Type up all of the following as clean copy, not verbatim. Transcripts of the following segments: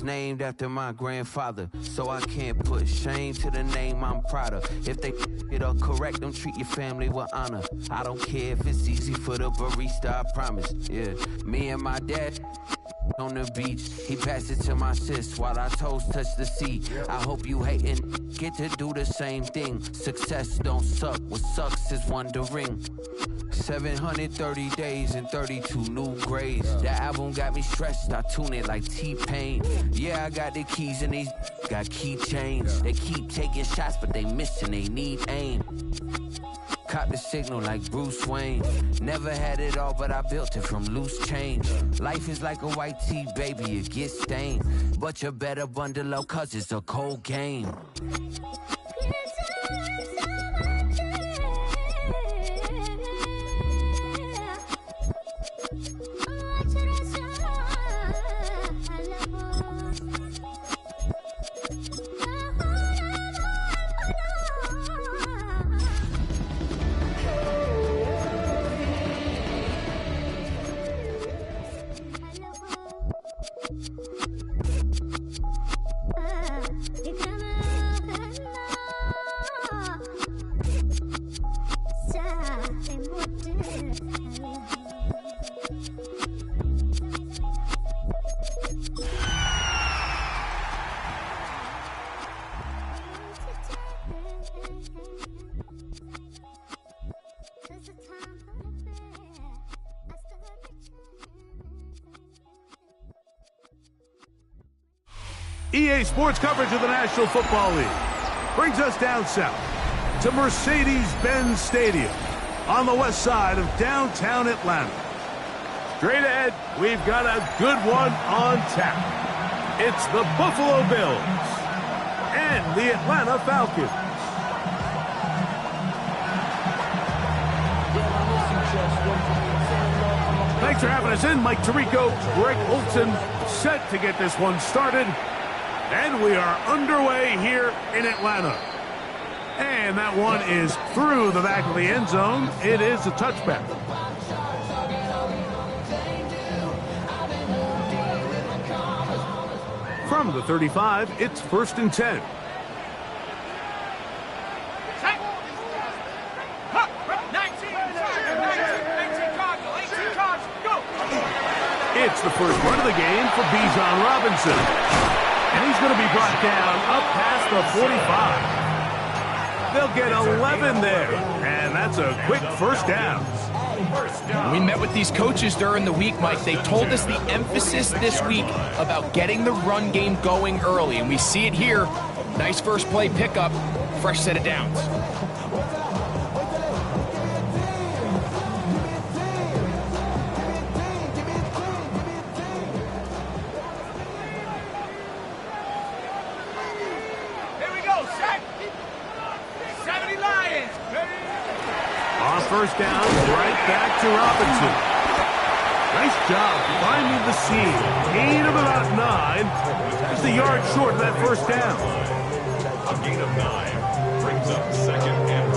was named after my grandfather, so I can't put shame to the name I'm proud of. If they it up correct, don't treat your family with honor. I don't care if it's easy for the barista, I promise. Yeah, me and my dad on the beach, he passed it to my sis while our toes touch the sea. I hope you hatin' get to do the same thing. Success don't suck, what sucks is wondering. 730 days and 32 new grades. That album got me stressed, I tune it like T-Pain. Yeah, I got the keys and these got keychains. They keep taking shots, but they missing, they need aim. Caught the signal like Bruce Wayne. Never had it all, but I built it from loose change. Life is like a white tee, baby, it gets stained. But you better bundle up, cause it's a cold game. EA Sports coverage of the National Football League brings us down south to Mercedes-Benz Stadium on the west side of downtown Atlanta. Straight ahead, we've got a good one on tap. It's the Buffalo Bills and the Atlanta Falcons. Thanks for having us in. Mike Tirico, Greg Olson, set to get this one started. And we are underway here in Atlanta. And that one is through the back of the end zone. It is a touchback. From the 35, it's 1st and 10. It's the first run of the game for Bijan Robinson. And he's going to be brought down up past the 45. They'll get 11 there, and that's a quick first down. We met with these coaches during the week, Mike. They told us the emphasis this week about getting the run game going early, and we see it here. Nice first play pickup, fresh set of downs. First down, right back to Robinson. Nice job finding the seam. Gain of about 9. Just a yard short of that first down. A gain of 9 brings up 2nd and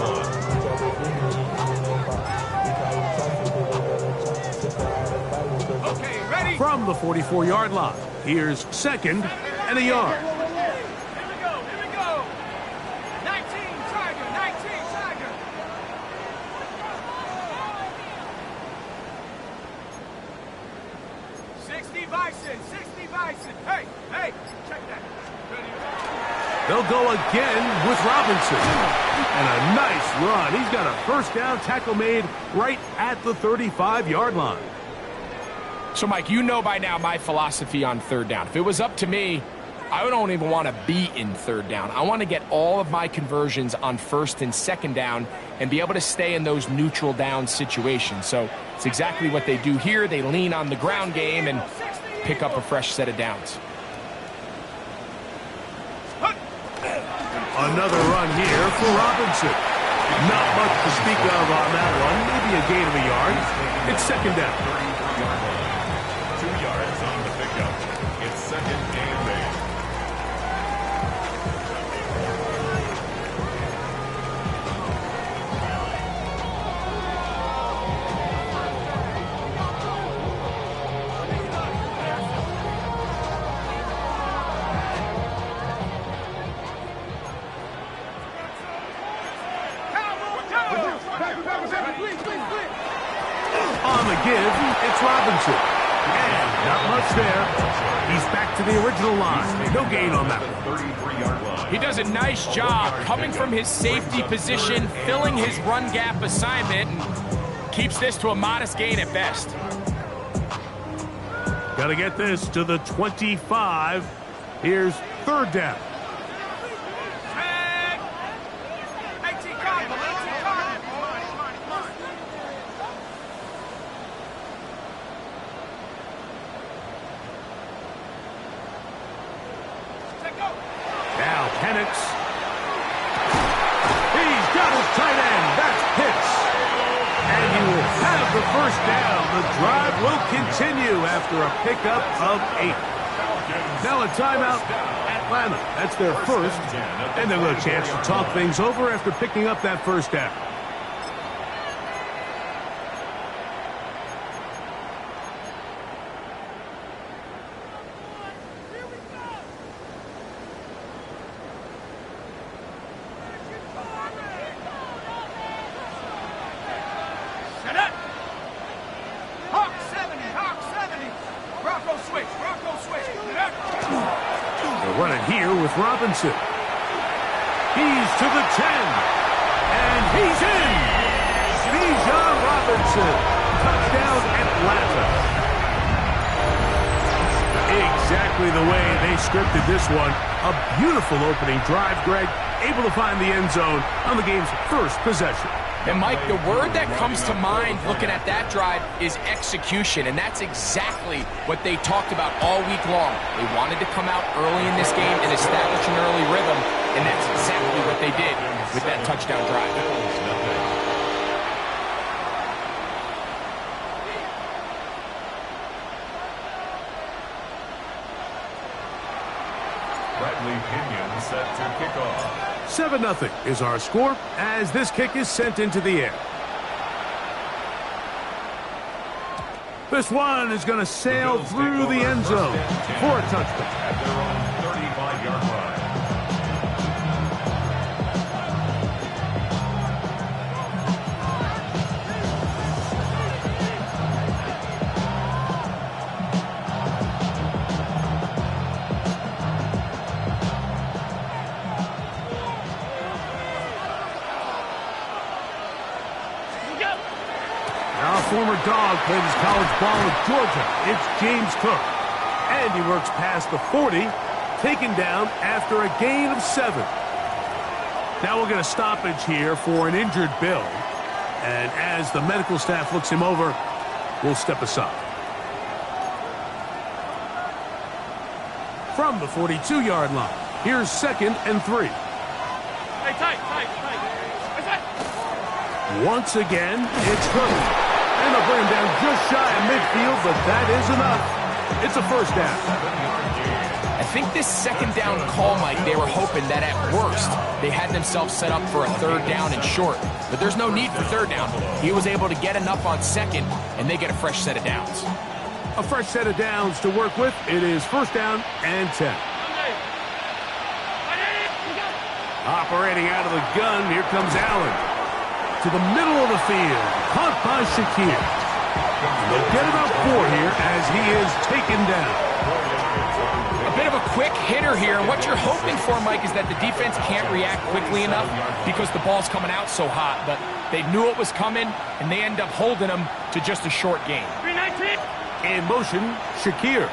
1. Okay, ready? From the 44-yard line, here's 2nd and a yard. They'll go again with Robinson. And a nice run. He's got a first down tackle made right at the 35-yard line. So, Mike, you know by now my philosophy on 3rd down. If it was up to me, I don't even want to be in 3rd down. I want to get all of my conversions on 1st and 2nd down and be able to stay in those neutral down situations. So it's exactly what they do here. They lean on the ground game and pick up a fresh set of downs. Another run here for Robinson. Not much to speak of on that one. Maybe a gain of a yard. It's 2nd down. 2 yards on the pickup. It's 2nd and 8. On the give, it's Robinson. And not much there. He's back to the original line. No gain on that one. 33-yard line. He does a nice job coming from his safety position, filling his run gap assignment, and keeps this to a modest gain at best. Got to get this to the 25. Here's third down. Now Penix. He's got his tight end. That's Pitts. And he will have the first down. The drive will continue after a pickup of 8. Now a timeout, Atlanta. That's their first. And they'll have a chance to talk things over after picking up that first down. Robinson. He's to the 10. And he's in. Bijan Robinson. Touchdown, Atlanta. Exactly the way they scripted this one. A beautiful opening drive, Greg. Able to find the end zone on the game's first possession. And, Mike, the word that comes to mind looking at that drive is execution, and that's exactly what they talked about all week long. They wanted to come out early in this game and establish an early rhythm, and that's exactly what they did with that touchdown drive. Bradley Pinion set to kick off. 7-0 is our score as this kick is sent into the air. This one is going to sail through the end zone for a touchdown. At their own 35-yard line. Former dog played his college ball at Georgia. It's James Cook. And he works past the 40, taken down after a gain of 7. Now we'll get a stoppage here for an injured Bill. And as the medical staff looks him over, we'll step aside. From the 42-yard line, here's 2nd and 3. Hey, tight. Once again, it's Cook. And they'll bring him down just shy of midfield, but that is enough. It's a first down. I think this second down call, Mike, they were hoping that at worst they had themselves set up for a third down and short. But there's no need for third down. He was able to get enough on second, and they get a fresh set of downs. A fresh set of downs to work with. It is first down and 10. Operating out of the gun, here comes Allen. To the middle of the field, caught by Shakir. They'll get about 4 here as he is taken down. A bit of a quick hitter here. What you're hoping for, Mike, is that the defense can't react quickly enough because the ball's coming out so hot. But they knew it was coming, and they end up holding him to just a short gain. In motion, Shakir.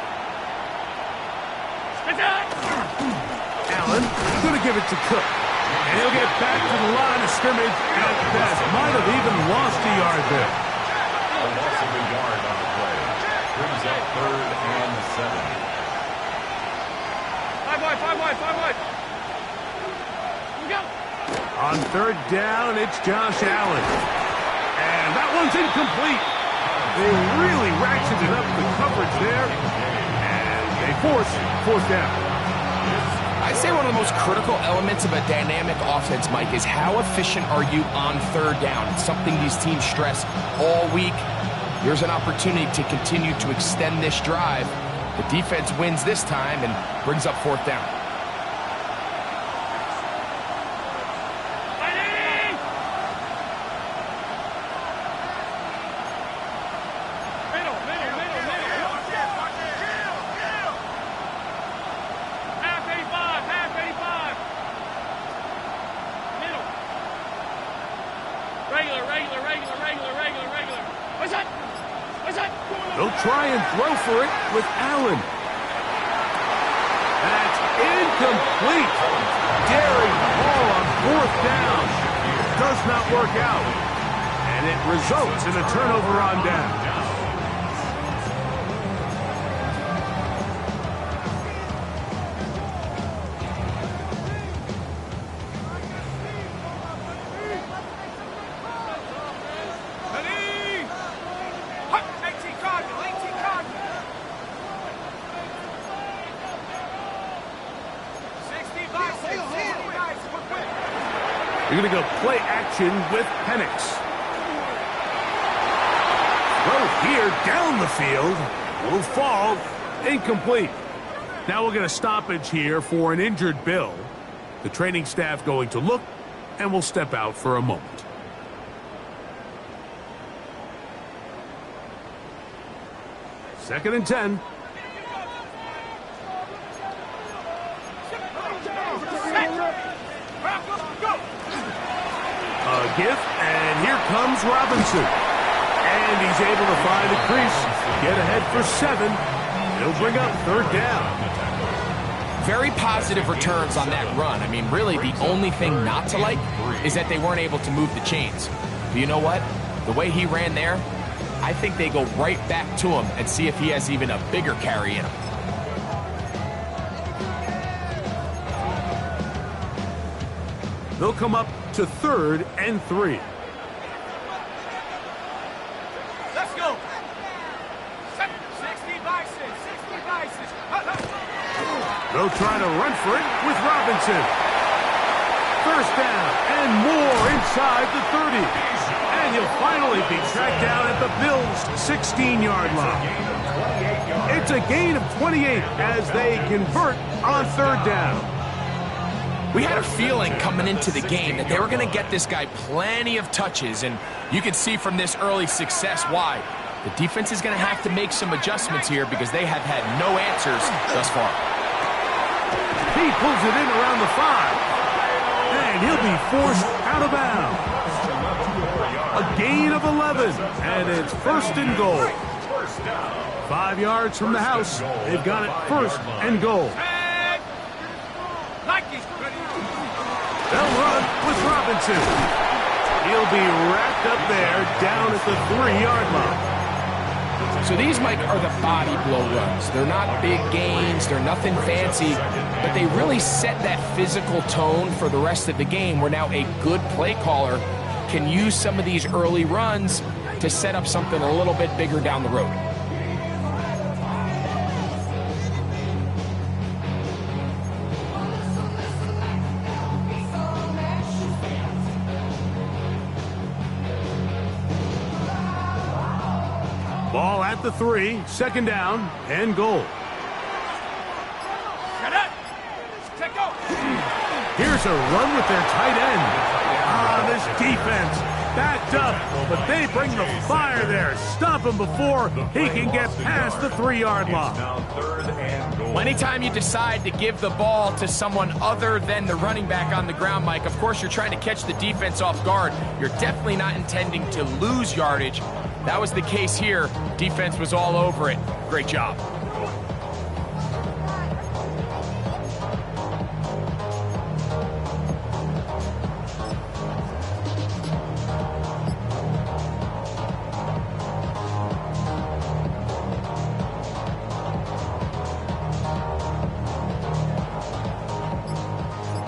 Allen going to give it to Cook. And he'll get back to the line of scrimmage at best. Might have even lost a yard there. A loss of a yard on the play. Brings up 3rd and 7. 5 wide. Here we go. On 3rd down, it's Josh Allen. And that one's incomplete. They really ratcheted up the coverage there. And they force 4th down. I say one of the most critical elements of a dynamic offense, Mike, is how efficient are you on 3rd down? It's something these teams stress all week. Here's an opportunity to continue to extend this drive. The defense wins this time and brings up 4th down. Regular, regular, regular, regular, regular, regular. What's up? What's up? They'll try and throw for it with Allen. That's incomplete. Daring ball on 4th down. Does not work out. And it results in a turnover on down. You're going to go play action with Penix. Throw here down the field. Will fall. Incomplete. Now we'll get a stoppage here for an injured Bill. The training staff going to look, and we'll step out for a moment. Second and 10. A give, and here comes Robinson. And he's able to find the crease, get ahead for 7. He'll bring up 3rd down. Very positive returns on that run. I mean, really, the only thing not to like is that they weren't able to move the chains. But you know what? The way he ran there, I think they go right back to him and see if he has even a bigger carry in him. They'll come up to 3rd and 3. Let's go. 60 by 6. 60 by 6. They'll try to run for it with Robinson. 1st down and more inside the 30. And he'll finally be tracked down at the Bills' 16-yard line. It's a gain of 28 as they convert on 3rd down. We had a feeling coming into the game that they were going to get this guy plenty of touches, and you can see from this early success why. The defense is going to have to make some adjustments here because they have had no answers thus far. He pulls it in around the 5, and he'll be forced out of bounds. A gain of 11, and it's 1st and goal. 5 yards from the house. They've got it 1st and goal. They'll run with Robinson. He'll be wrapped up there down at the 3-yard line. So these, Mike, are the body blow runs. They're not big gains. They're nothing fancy. But they really set that physical tone for the rest of the game where now a good play caller can use some of these early runs to set up something a little bit bigger down the road. Ball at the 3, 2nd down and goal. Here's a run with their tight end. This defense backed up, but they bring the fire there. Stop him before he can get past the 3-yard line. Well, anytime you decide to give the ball to someone other than the running back on the ground, Mike, of course you're trying to catch the defense off guard. You're definitely not intending to lose yardage. That was the case here. Defense was all over it. Great job.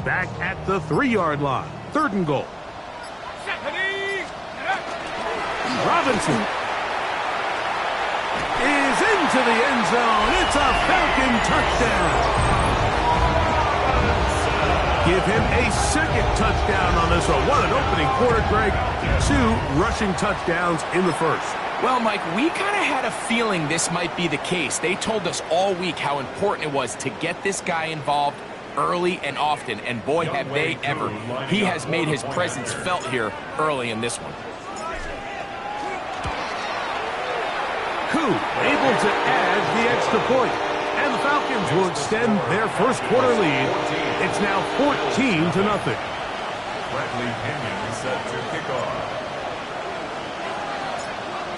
Back at the 3-yard line. 3rd and goal. Robinson is into the end zone. It's a Falcon touchdown. Give him a 2nd touchdown on this one. What an opening quarter, Greg. 2 rushing touchdowns in the 1st. Well, Mike, we kind of had a feeling this might be the case. They told us all week how important it was to get this guy involved early and often, and boy, have they ever. He has made his presence felt here early in this one. Able to add the extra point. And the Falcons will extend their 1st quarter lead. It's now 14-0. Bradley Pinion set to kick off.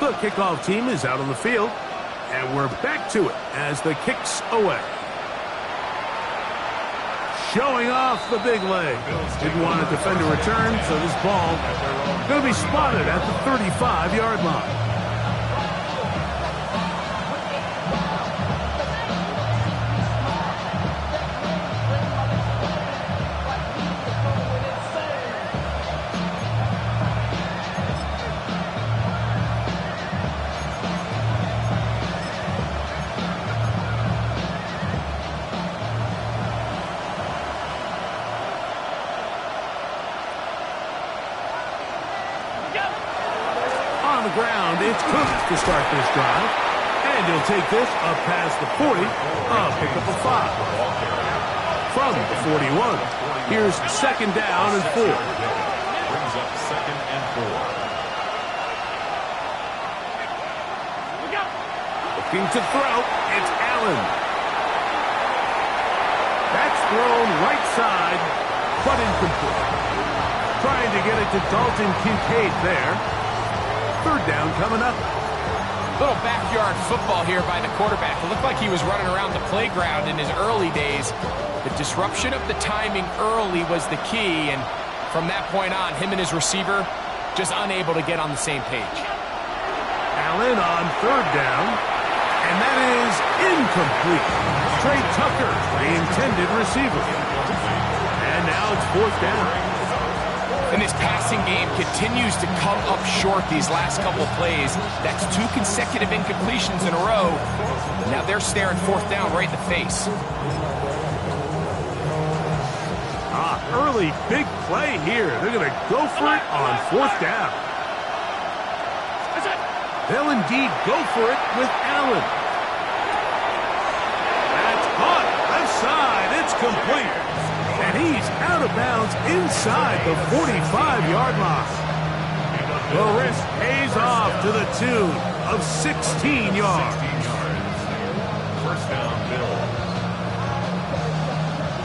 The kickoff team is out on the field, and we're back to it as the kick's away. Showing off the big leg. Didn't want to defend a return, so this ball going to be spotted at the 35-yard line. Ground, it's Cook to start this drive. And he'll take this up past the 40, pick up a 5. From the 41, here's second down and 4. Brings up second and 4. Looking to throw, it's Allen. That's thrown right side, but incomplete. Trying to get it to Dalton Kincaid there. Third down coming up. Little backyard football here by the quarterback. It looked like he was running around the playground in his early days. The disruption of the timing early was the key, and from that point on, him and his receiver just unable to get on the same page. Allen on third down, and that is incomplete. Trey Tucker, the intended receiver. And now it's fourth down. And this passing game continues to come up short these last couple plays. That's 2 consecutive incompletions in a row. Now they're staring fourth down right in the face. Early big play here. They're going to go for it on fourth down. They'll indeed go for it with Allen. That's caught. Left side. It's complete. And he's out of bounds inside the 45-yard line. The risk pays off to the tune of 16 yards. First down, Bill.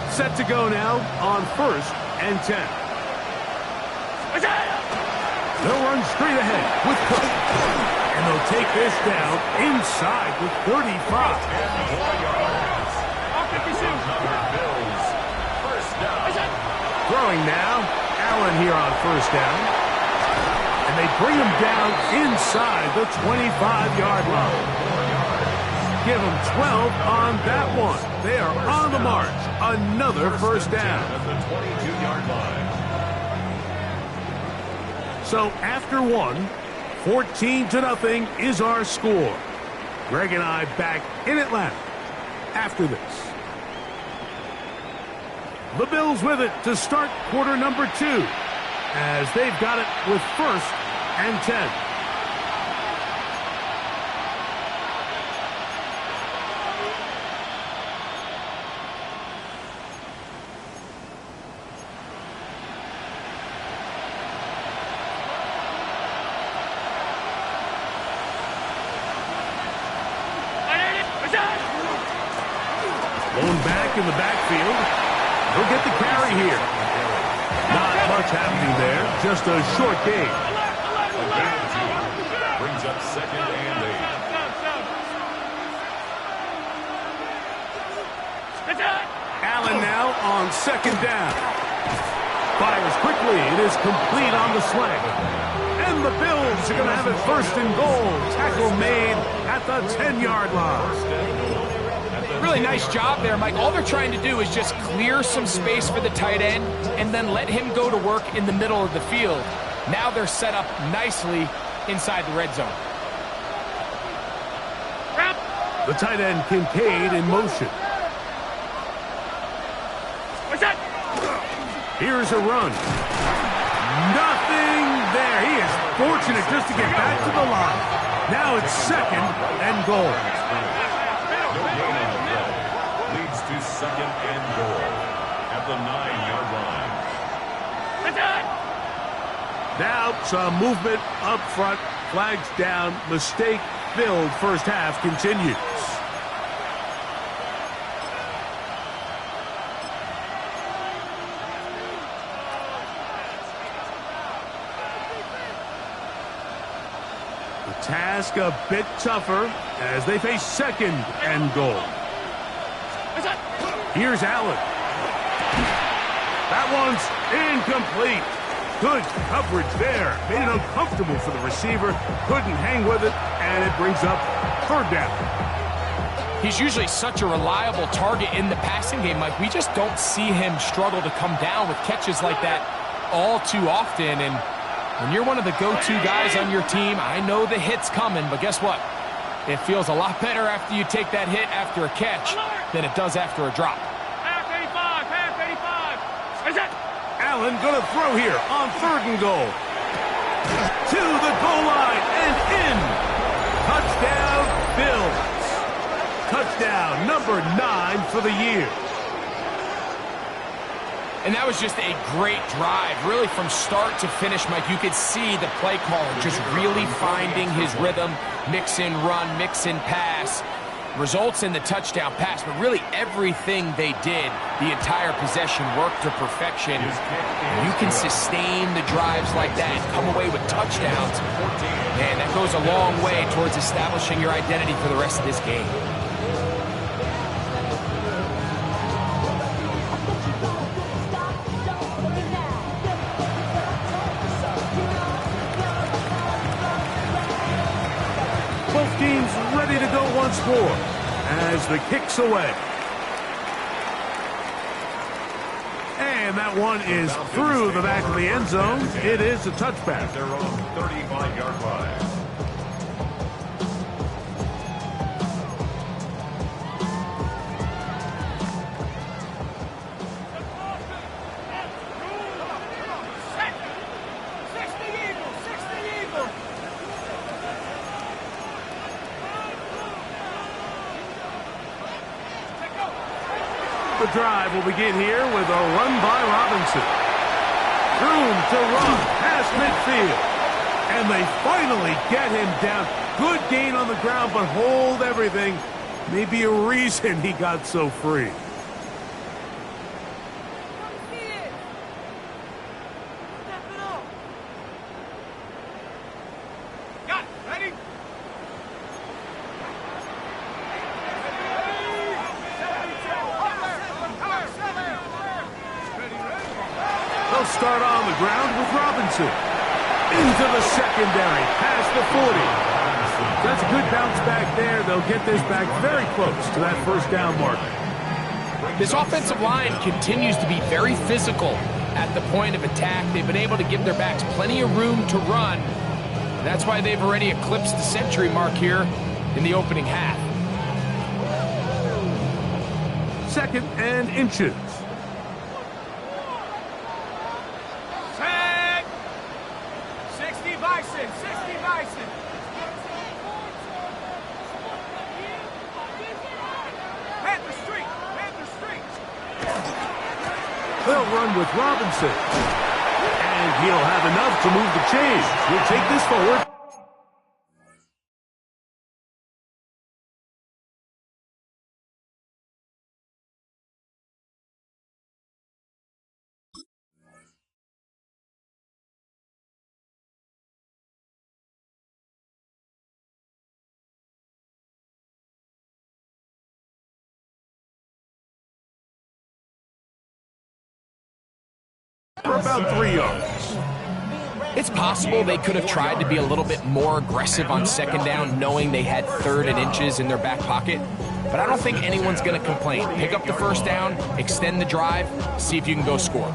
Set to go now on first and 10. They'll run straight ahead with Cook. And they'll take this down inside the 35. Throwing now, Allen here on first down. And they bring him down inside the 25-yard line. Give him 12 on that one. They are on the march. Another first down. At the 22-yard line. So after one, 14-0 is our score. Greg and I back in Atlanta after this. The Bills with it to start quarter number 2 as they've got it with first and 10. Blown back in the backfield. He'll get the carry here. Not much happening there. Just a short game. Brings up second and 8. Allen now on second down. Fires quickly. It is complete on the slant. And the Bills are going to have it first and goal. Tackle made at the 10-yard line. Really nice job there, Mike. All they're trying to do is just clear some space for the tight end and then let him go to work in the middle of the field. Now they're set up nicely inside the red zone. The tight end Kincaid in motion. Here's a run. Nothing there. He is fortunate just to get back to the line. Now it's second and goal. Leads to second and goal at the 9-yard line. Now some movement up front. Flags down. Mistake-filled first half continues. The task a bit tougher as they face second and goal. Here's Allen. That one's incomplete. Good coverage there. Made it uncomfortable for the receiver. Couldn't hang with it, and it brings up third down. He's usually such a reliable target in the passing game, Mike. We just don't see him struggle to come down with catches like that all too often. And when you're one of the go-to guys on your team, I know the hit's coming, but guess what? It feels a lot better after you take that hit after a catch than it does after a drop. Half 85, half 85. Is it? Allen going to throw here on third and goal. To the goal line and in. Touchdown, Bills. Touchdown number 9 for the year. And that was just a great drive, really from start to finish, Mike. You could see the play caller just really finding his rhythm, mix in run, mix in pass. Results in the touchdown pass, but really everything they did, the entire possession worked to perfection. You can sustain the drives like that and come away with touchdowns. Man, that goes a long way towards establishing your identity for the rest of this game. Both teams ready to go once more as the kick's away. And that one is through the back of the end zone. It is a touchback. Their own 35-yard line. The drive will begin here with a run by Robinson. Room to run past midfield. And they finally get him down. Good gain on the ground, but hold everything. Maybe a reason he got so free. Got it. Ready? They'll start on the ground with Robinson. Into the secondary, past the 40. That's a good bounce back there. They'll get this back very close to that first down marker. This offensive line continues to be very physical at the point of attack. They've been able to give their backs plenty of room to run. That's why they've already eclipsed the century mark here in the opening half. Second and inches. Set. 60 Bison, 60 Bison. Panther Street, Panther Street. They'll run with Robinson. And he'll have enough to move the chains. He'll take this forward. For about 3 yards. It's possible they could have tried to be a little bit more aggressive on second down, knowing they had third and inches in their back pocket. But I don't think anyone's going to complain. Pick up the first down, extend the drive, see if you can go score.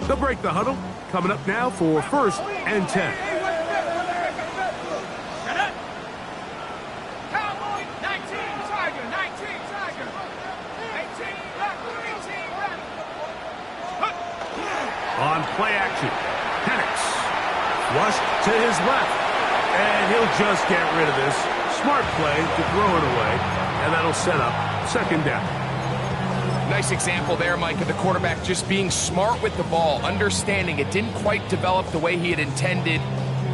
They'll break the huddle. Coming up now for first and 10. On play action, Penix flushed to his left, and he'll just get rid of this. Smart play to throw it away, and that'll set up second down. Nice example there, Mike, of the quarterback just being smart with the ball, understanding it didn't quite develop the way he had intended.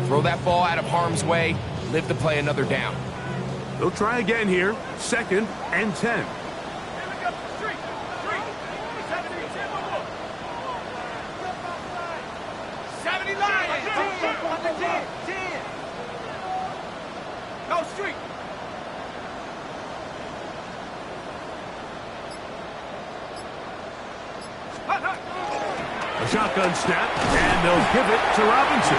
Throw that ball out of harm's way, live to play another down. They'll try again here, second and 10. 10. Go street. A shotgun snap, and they'll give it to Robinson.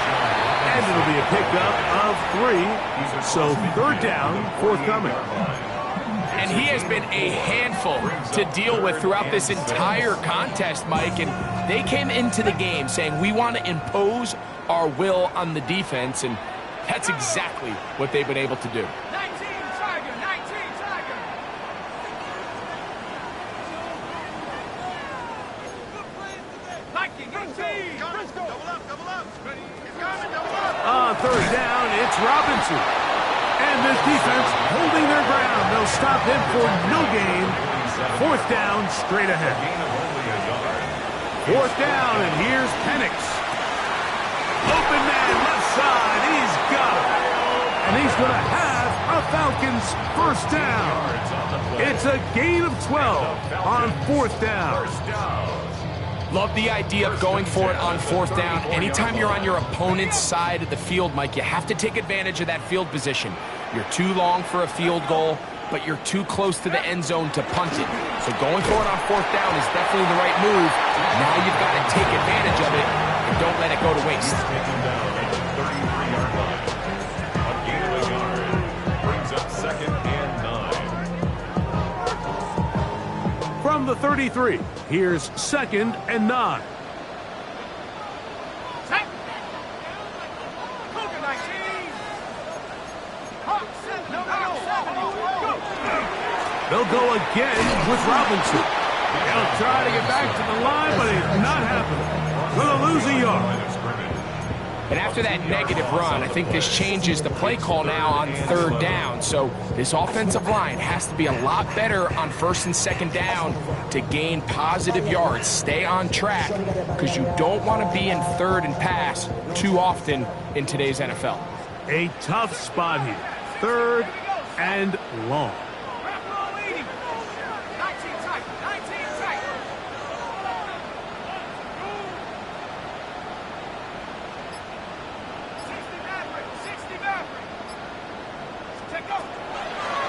And it'll be a pickup of 3. So third down, forthcoming. And he has been a handful to deal with throughout this entire contest, Mike. And they came into the game saying, we want to impose our will on the defense. And that's exactly what they've been able to do. 19 Tiger. Viking, 18. Double up. He's coming, double up. On third down, it's Robinson. And this defense holding their ground. They'll stop him for no gain. Fourth down, straight ahead. Fourth down, and here's Penix. Open man, left side. He's got it. And he's going to have a Falcons first down. It's a gain of 12 on fourth down. Love the idea of going for it on fourth down. Anytime you're on your opponent's side of the field, Mike, you have to take advantage of that field position. You're too long for a field goal, but you're too close to the end zone to punt it. So going for it on fourth down is definitely the right move. Now you've got to take advantage of it and don't let it go to waste. Taken down at the 33-yard line. A gain of a yard brings up 2nd and 9. From the 33, here's 2nd and 9. They'll go again with Robinson. He'll try to get back to the line, but it's not happening. Gonna lose a yard. And after that negative run, I think this changes the play call now on third down. So this offensive line has to be a lot better on first and second down to gain positive yards. Stay on track because you don't want to be in third and pass too often in today's NFL. A tough spot here. Third and long.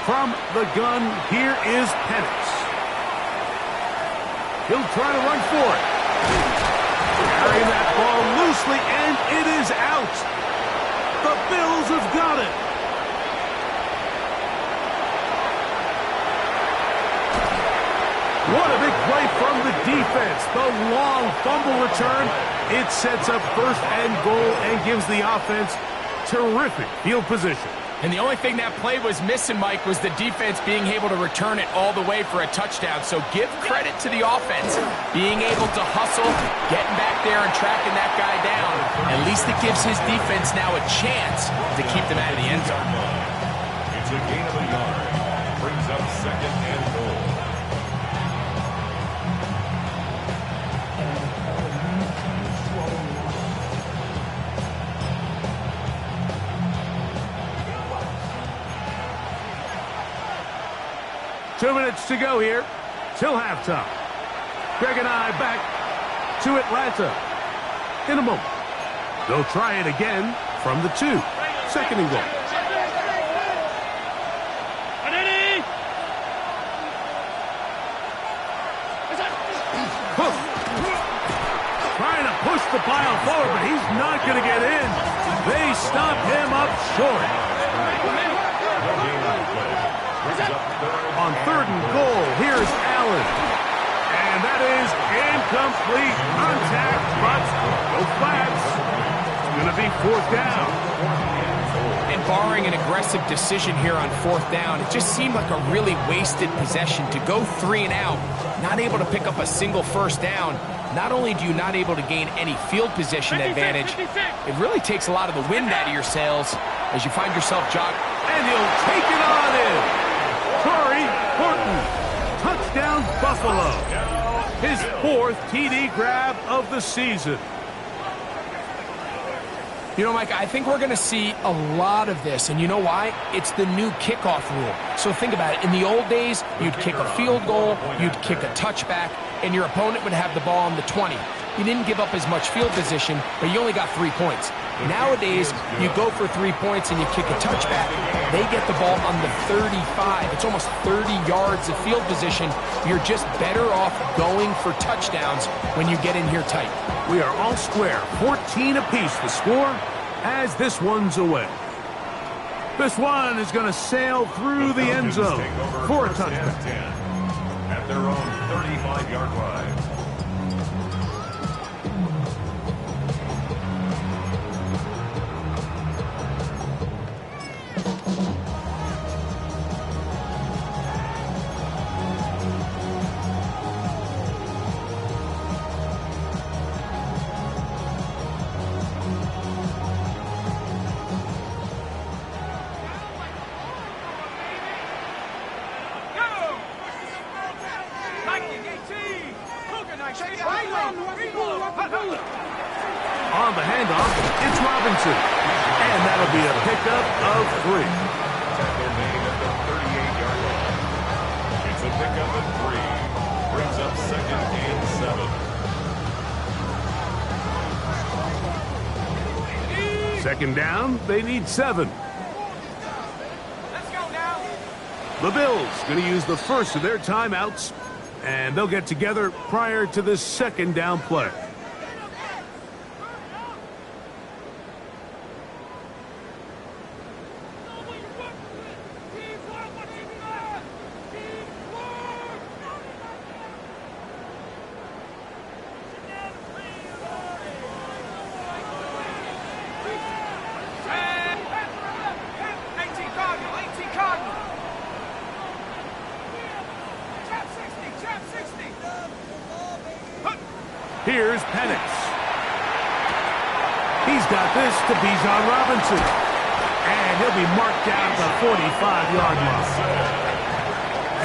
From the gun, here is Penix. He'll try to run for it. Carrying that ball loosely, and it is out. The Bills have got it. What a big play from the defense. The long fumble return. It sets up first and goal and gives the offense terrific field position. And the only thing that play was missing, Mike, was the defense being able to return it all the way for a touchdown. So give credit to the offense, being able to hustle, getting back there and tracking that guy down. At least it gives his defense now a chance to keep them out of the end zone. It's a gain of a yard. Brings up 2nd and goal. Two minutes to go here till halftime. Greg and I back to Atlanta in a moment. They'll try it again from the 2. 2nd and goal. Trying to push the pile forward, but he's not going to get in. They stop him up short. On 3rd and goal, here's Allen. And that is incomplete contact, but no flags. It's going to be 4th down. And barring an aggressive decision here on 4th down, it just seemed like a really wasted possession to go 3 and out, not able to pick up a single first down. Not only do you not able to gain any field position advantage, it really takes a lot of the wind out of your sails as you find yourself jogging. And he'll take it on in. Corey Horton, touchdown Buffalo. His 4th TD grab of the season. You know, Mike, I think we're going to see a lot of this, and you know why? It's the new kickoff rule. So think about it. In the old days, you'd kick a field goal, you'd kick a touchback, and your opponent would have the ball on the 20. you didn't give up as much field position, but you only got 3 points. Nowadays, you go for 3 points and you kick a touchback. They get the ball on the 35. It's almost 30 yards of field position. You're just better off going for touchdowns when you get in here tight. We are all square. 14 apiece the score as this one's away. This one is going to sail through the end zone for a touchback. At their own 35-yard line. On the handoff, it's Robinson. And that'll be a pickup of 3. Tackle made at the 38-yard line. It's a pickup of 3. Brings up 2nd and 7. Second down, they need 7. Let's go now. The Bills going to use the first of their timeouts, and they'll get together prior to this second down play. Here's Penix. He's got this to Bijan Robinson. And he'll be marked down at the 45-yard line.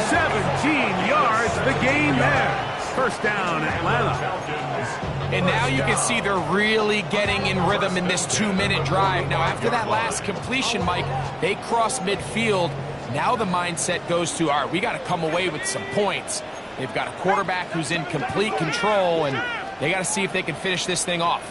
17 yards, the gain there. First down, Atlanta. And now you can see they're really getting in rhythm in this 2-minute drive. Now, after that last completion, Mike, they cross midfield. Now the mindset goes to, all right, we got to come away with some points. They've got a quarterback who's in complete control, and they got to see if they can finish this thing off.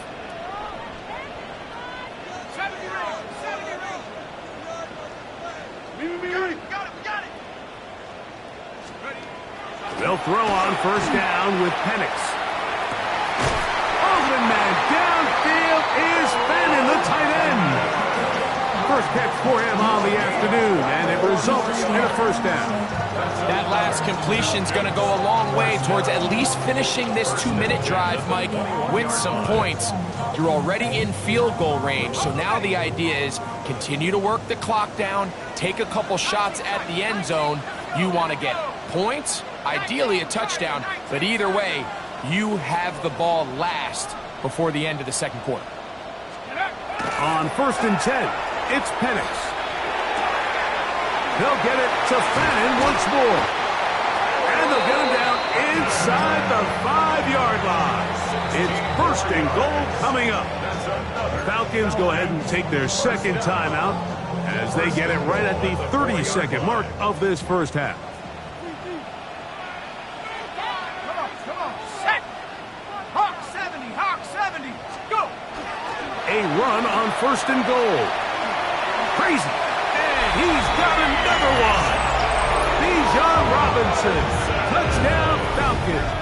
They'll throw on first down with Penix. Open man downfield is Fannin, the tight end. First catch for him on the afternoon, and it results in a first down. That last completion's going to go a long way towards at least finishing this 2-minute drive, Mike, with some points. You're already in field goal range, so now the idea is continue to work the clock down, take a couple shots at the end zone. You want to get points, ideally a touchdown, but either way, you have the ball last before the end of the second quarter. On first and 10, it's Penix. They'll get it to Fannin once more. And they'll get him down inside the 5-yard line. It's first and goal coming up. Falcons go ahead and take their second timeout as they get it right at the 30-second mark of this first half. Set. Hawk 70, Hawk 70. Go. A run on first and goal. Crazy. And he's got another one. Bijan Robinson. Touchdown Falcons.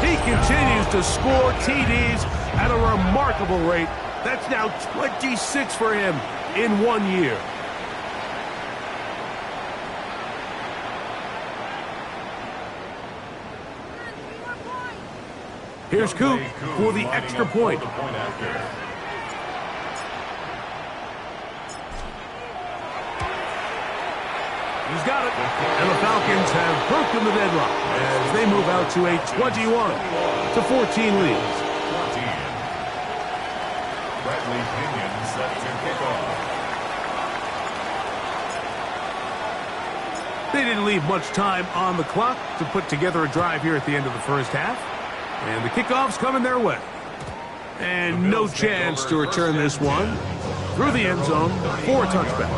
He continues to score TDs at a remarkable rate. That's now 26 for him in 1 year. Here's Coop for the extra point. He's got it. And the Falcons have broken the deadlock as they move out to a 21-14 lead. Bradley Pinion set to kick off. They didn't leave much time on the clock to put together a drive here at the end of the first half. And the kickoff's coming their way. And no chance to return this one through the end zone for a touchback.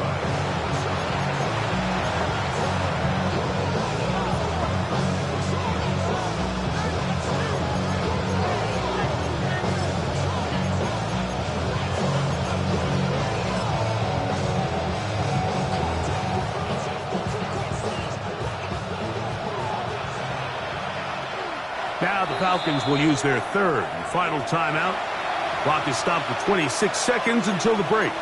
Now the Falcons will use their third and final timeout. Clock is stopped for 26 seconds until the break.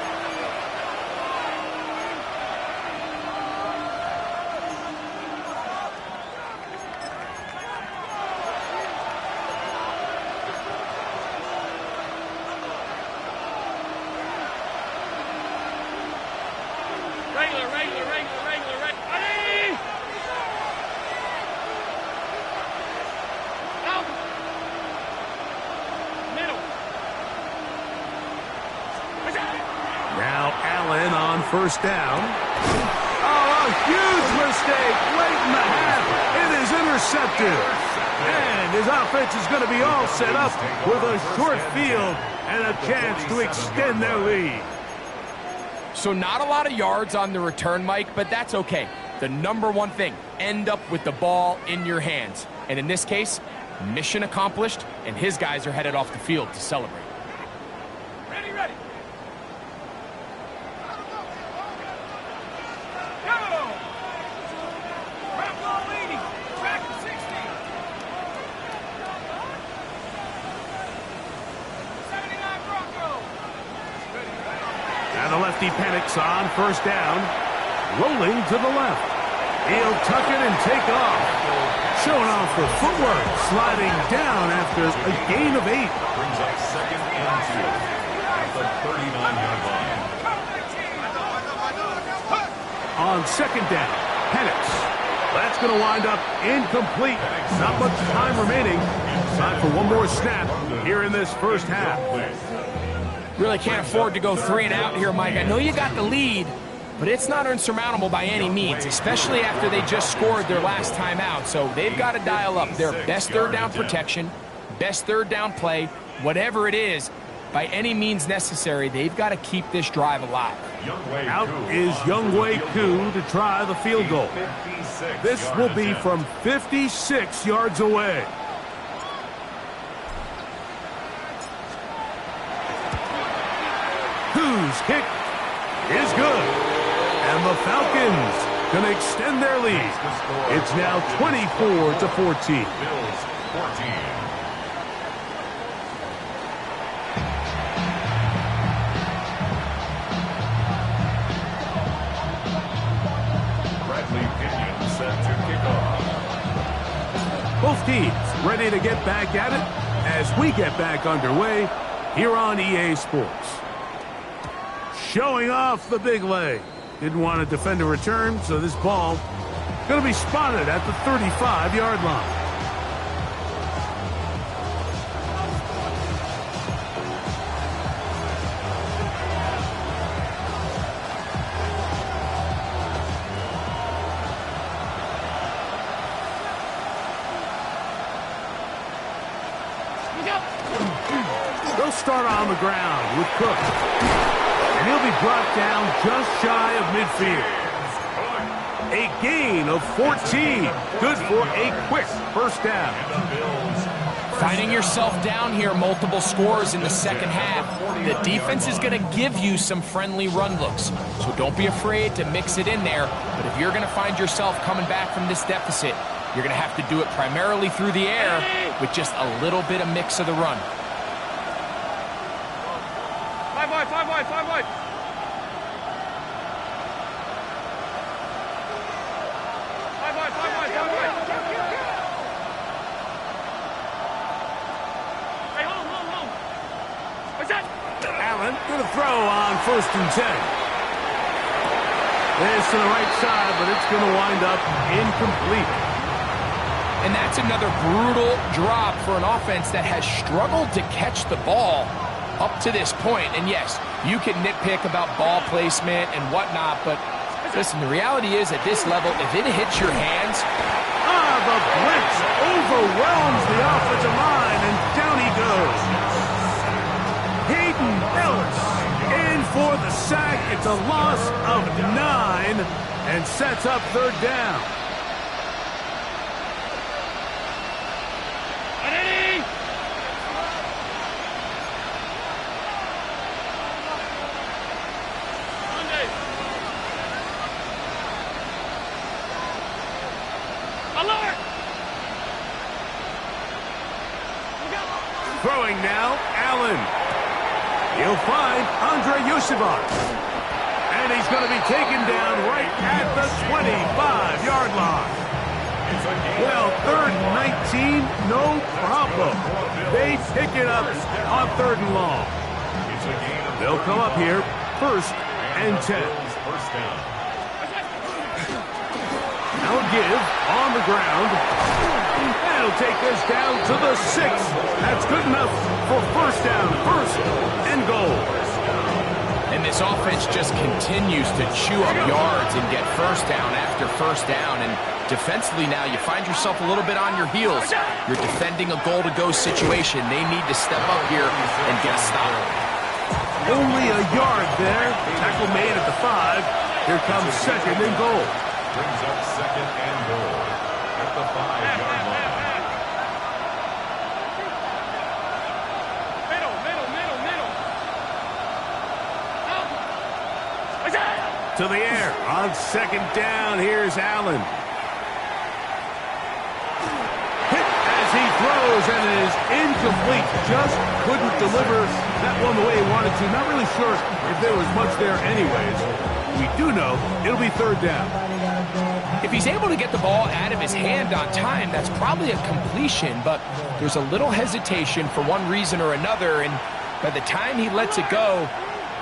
First down. Oh, a huge mistake late in the half. It is intercepted. And his offense is going to be all set up with a short field and a chance to extend their lead. So not a lot of yards on the return, Mike, but that's okay. The number one thing, end up with the ball in your hands. And in this case, mission accomplished, and his guys are headed off the field to celebrate. Ready, ready. And the lefty panics on first down. Rolling to the left. He'll tuck it and take off. Showing off the footwork. Sliding down after a gain of 8. Brings up second and 2 at the 39-yard line. On second down, Penix. That's going to wind up incomplete. Not much time remaining. Time for one more snap here in this first half. Really can't afford to go 3 and out here, Mike. I know you got the lead, but it's not insurmountable by any means, especially after they just scored their last time out. So they've got to dial up their best third down protection, best third down play, whatever it is, by any means necessary. They've got to keep this drive alive. Out is Younghoe Koo to try the field goal. This will be from 56 yards away. Koo's kick is good. And the Falcons can extend their lead. It's now 24-14. Bills 14. Set to kick off. Both teams ready to get back at it as we get back underway here on EA Sports. Showing off the big leg. Didn't want to defend a return, so this ball going to be spotted at the 35-yard line. They'll start on the ground with Cook. And he'll be brought down just shy of midfield. A gain of 14. Good for a quick first down. Finding yourself down here, multiple scores in the second half. The defense is going to give you some friendly run looks. So don't be afraid to mix it in there. But if you're going to find yourself coming back from this deficit, you're going to have to do it primarily through the air with just a little bit of mix of the run. Five wide. Five wide. Hey, hold. What's that? Allen going to throw on 1st and 10. This to the right side, but it's going to wind up incomplete. And that's another brutal drop for an offense that has struggled to catch the ball up to this point. And yes, you can nitpick about ball placement and whatnot, but listen, the reality is at this level, if it hits your hands... The blitz overwhelms the offensive line, and down he goes. Hayden Ellis in for the sack. It's a loss of 9 and sets up third down. Throwing now, Allen. He'll find Andre Yusufov. And he's going to be taken down right at the 25-yard line. Well, 3rd and 19, no problem. They pick it up on 3rd and long. They'll come up here, 1st and 10. Now a give on the ground. That'll take us down to the 6. That's good enough for 1st down, 1st and goal. And this offense just continues to chew up yards and get 1st down after 1st down. And defensively now, you find yourself a little bit on your heels. You're defending a goal-to-go situation. They need to step up here and get a stop. Only a yard there. Tackle made at the 5. Here comes 2nd and goal. Brings up 2nd and goal at the 5-yard line. To the air on 2nd down. Here's Allen. Hit as he throws, and it is incomplete. Just couldn't deliver that one the way he wanted to. Not really sure if there was much there anyways. We do know it'll be 3rd down. If he's able to get the ball out of his hand on time, that's probably a completion, but there's a little hesitation for one reason or another, and by the time he lets it go,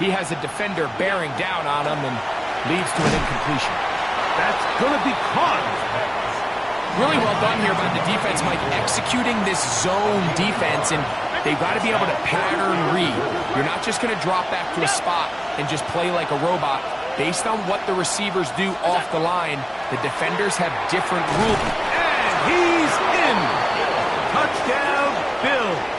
he has a defender bearing down on him and leads to an incompletion. That's going to be caught. Really well done here by the defense, Mike, executing this zone defense, and they've got to be able to pattern read. You're not just going to drop back to a spot and just play like a robot. Based on what the receivers do off the line, the defenders have different rules. And he's in. Touchdown, Bills.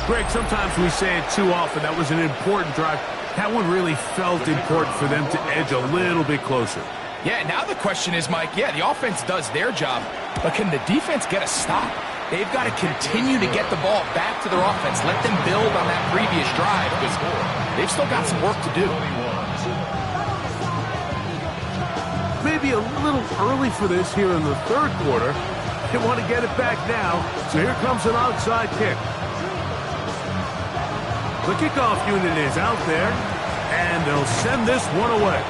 Greg, sometimes we say it too often. That was an important drive. That one really felt important for them to edge a little bit closer. Yeah, now the question is, Mike, yeah, the offense does their job, but can the defense get a stop? They've got to continue to get the ball back to their offense. Let them build on that previous drive because they've still got some work to do. Maybe a little early for this here in the 3rd quarter. They want to get it back now, so here comes an onside kick. The kickoff unit is out there, and they'll send this one away.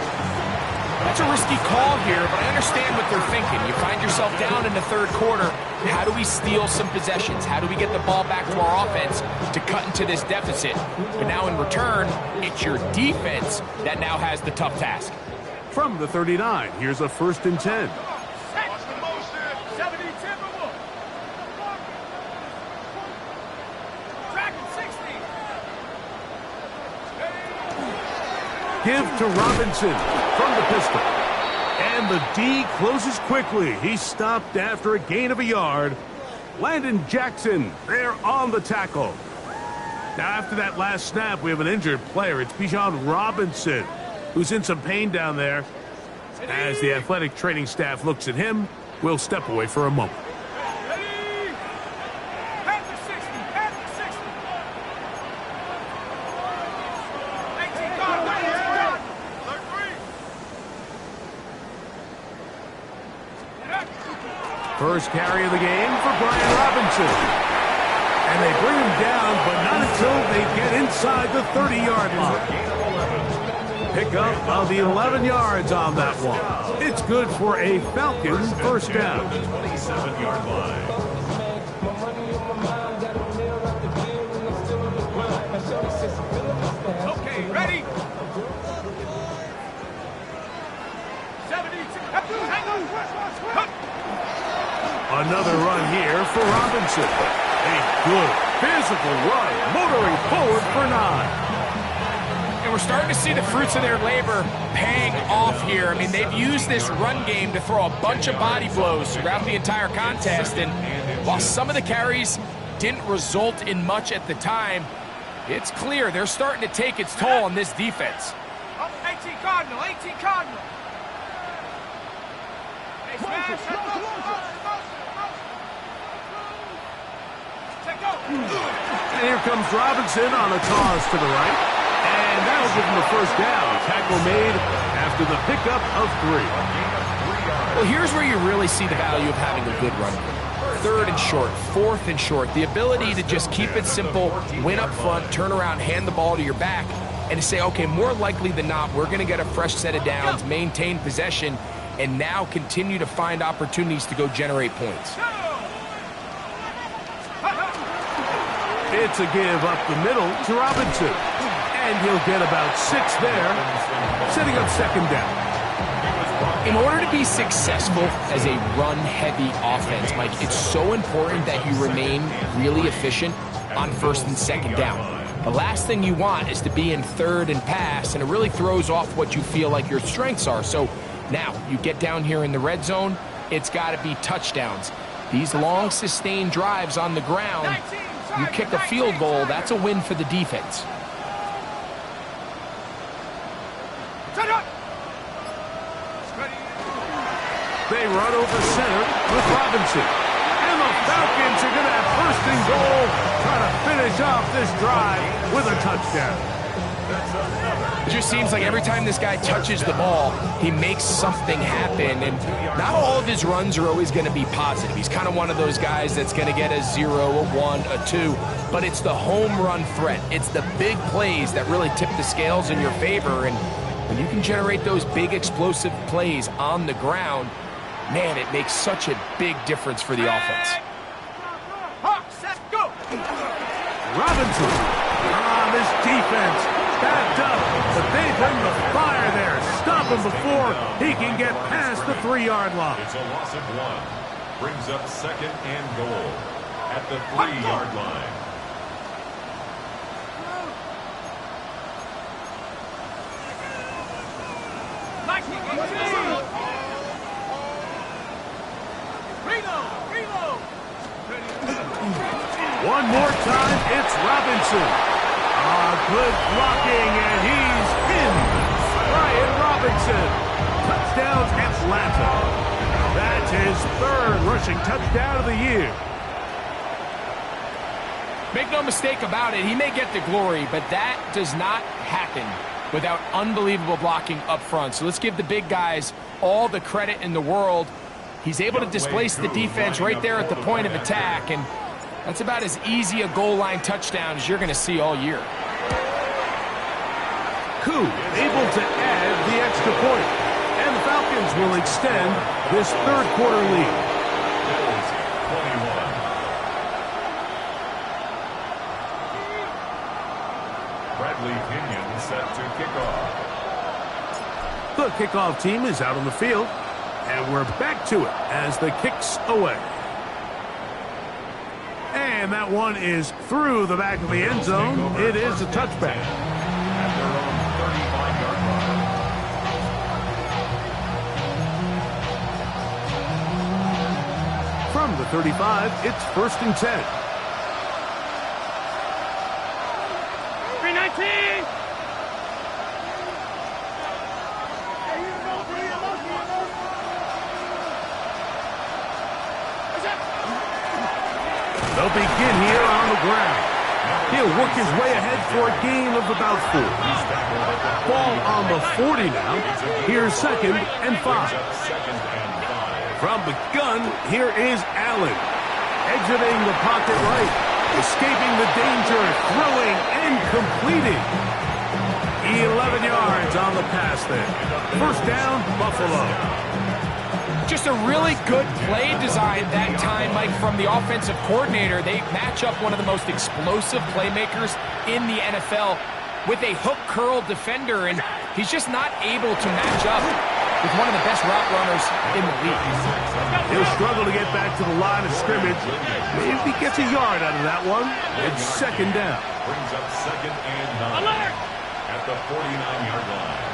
That's a risky call here, but I understand what they're thinking. You find yourself down in the 3rd quarter. How do we steal some possessions? How do we get the ball back to our offense to cut into this deficit? But now in return, it's your defense that now has the tough task. From the 39, here's a 1st and 10. Give to Robinson from the pistol. And the D closes quickly. He stopped after a gain of a yard. Landon Jackson there on the tackle. Now after that last snap, we have an injured player. It's Bijan Robinson, who's in some pain down there. As the athletic training staff looks at him, we'll step away for a moment. First carry of the game for Brian Robinson. And they bring him down, but not until they get inside the 30-yard line. Pick up of the 11 yards on that one. It's good for a Falcons 1st down. 27-yard line. Okay, ready? 72. Another run here for Robinson. A good physical run, motoring forward for 9. And we're starting to see the fruits of their labor paying off here. I mean, they've used this run game to throw a bunch of body blows throughout the entire contest. And while some of the carries didn't result in much at the time, it's clear they're starting to take its toll on this defense. 18 Cardinal, 18 Cardinal. Hey, smash, And here comes Robinson on a toss to the right. And that'll give him the 1st down. Tackle made after the pickup of 3. Well, here's where you really see the value of having a good run. 3rd and short, 4th and short. The ability to just keep it simple, win up front, turn around, hand the ball to your back, and to say, okay, more likely than not, we're going to get a fresh set of downs, maintain possession, and now continue to find opportunities to go generate points. It's a give up the middle to Robinson. And he'll get about 6 there, setting up 2nd down. In order to be successful as a run-heavy offense, Mike, it's so important that you remain really efficient on 1st and 2nd down. The last thing you want is to be in 3rd and pass, and it really throws off what you feel like your strengths are. So now you get down here in the red zone, it's got to be touchdowns. These long, sustained drives on the ground, you kick a field goal, that's a win for the defense. They run over center with Robinson. And the Falcons are going to have 1st and goal, trying to finish off this drive with a touchdown. It just seems like every time this guy touches the ball, he makes something happen. And not all of his runs are always going to be positive. He's kind of one of those guys that's going to get a 0, a 1, a 2. But it's the home run threat. It's the big plays that really tip the scales in your favor. And when you can generate those big explosive plays on the ground, man, it makes such a big difference for the offense. Robinson. This defense backed up, but they bring the fire there. Stop him before he can get past the 3-yard line. It's a loss of 1. Brings up 2nd and goal at the 3-yard line. One more time, it's Robinson. Good blocking, and he's in. Brian Robinson. Touchdown, Atlanta. That's his 3rd rushing touchdown of the year. Make no mistake about it, he may get the glory, but that does not happen without unbelievable blocking up front. So let's give the big guys all the credit in the world. He's able to displace the defense right there at the point of attack, and that's about as easy a goal line touchdown as you're going to see all year. Koo able to add the extra point, and the Falcons will extend this 3rd quarter lead. Bills 21. Bradley Pinion set to kick off. The kickoff team is out on the field, and we're back to it as the kick's away. And that one is through the back of the end zone. It is a touchback. At their own 35-yard line. From the 35, it's 1st and 10. 319! They'll begin here on the ground. He'll work his way ahead for a gain of about 4. Ball on the 40 now. Here's 2nd and 5. From the gun, here is Allen. Exiting the pocket right. Escaping the danger. Throwing and completing. 11 yards on the pass there. 1st down, Buffalo. Just a really good play design that time, Mike, from the offensive coordinator. They match up one of the most explosive playmakers in the NFL with a hook curl defender, and he's just not able to match up with one of the best route runners in the league. He'll struggle to get back to the line of scrimmage. Maybe he gets a yard out of that one. It's 2nd down. Brings up 2nd and 9 at the 49-yard line.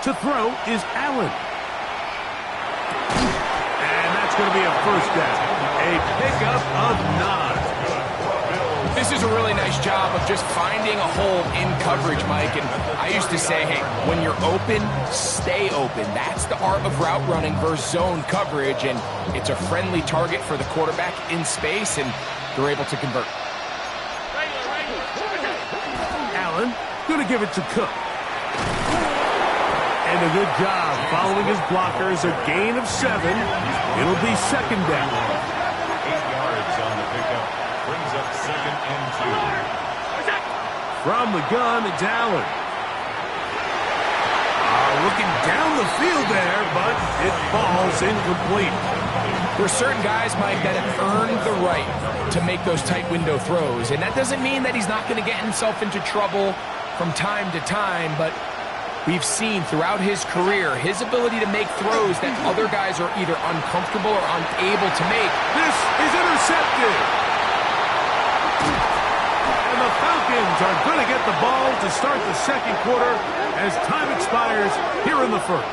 To throw is Allen. And that's going to be a 1st down. A pickup of 9. This is a really nice job of just finding a hole in coverage, Mike. And I used to say, hey, when you're open, stay open. That's the art of route running versus zone coverage. And it's a friendly target for the quarterback in space, and they're able to convert. Allen going to give it to Cook. And a good job following his blockers. A gain of 7. It'll be second down. 8 yards on the pickup. Brings up second and 2. From the gun, it's Allen. Looking down the field there, but it falls incomplete. There are certain guys, Mike, that have earned the right to make those tight window throws. And that doesn't mean that he's not going to get himself into trouble from time to time, but we've seen throughout his career his ability to make throws that other guys are either uncomfortable or unable to make. This is intercepted. And the Falcons are going to get the ball to start the second quarter as time expires here in the first.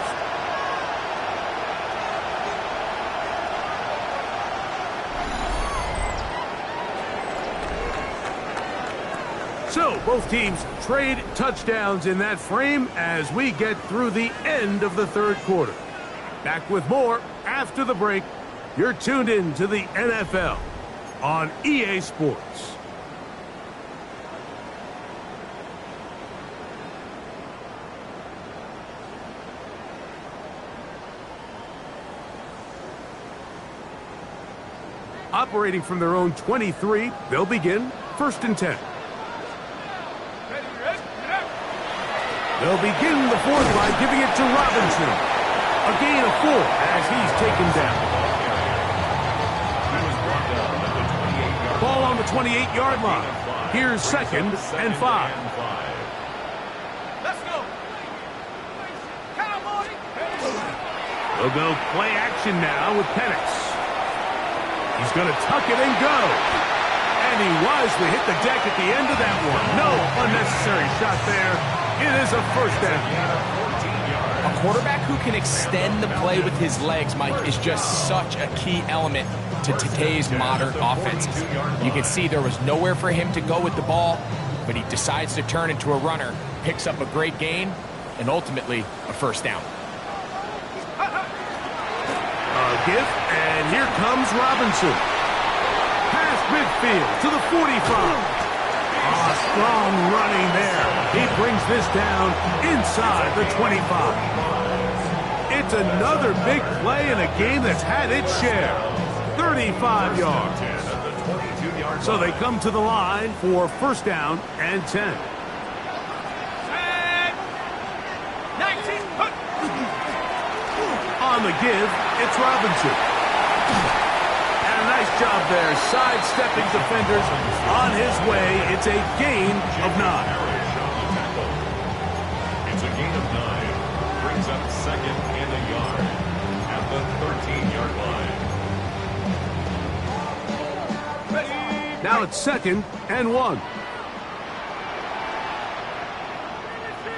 So, both teams trade touchdowns in that frame as we get through the end of the third quarter. Back with more after the break. You're tuned in to the NFL on EA Sports. Operating from their own 23, they'll begin first and 10. They'll begin the fourth by giving it to Robinson. A gain of 4 as he's taken down. Ball on the 28-yard line. Here's second and 5. Let's go. Cowboy. They'll go play action now with Penix. He's going to tuck it and go. And he wisely hit the deck at the end of that one. No unnecessary shot there. It is a first down. A quarterback who can extend the play with his legs, Mike, is just such a key element to today's modern offenses. You can see there was nowhere for him to go with the ball, but he decides to turn into a runner, picks up a great gain, and ultimately a first down. Give, and here comes Robinson. Past midfield to the 45. Strong running there. He brings this down inside the 25. It's another big play in a game that's had its share. 35 yards. So they come to the line for first down and 10. 19. On the give, it's Robinson. And a nice job there, sidestepping defenders on his way. It's a gain of 9. It's a gain of 9. Brings up second and a yard at the 13-yard line. Now it's second and 1.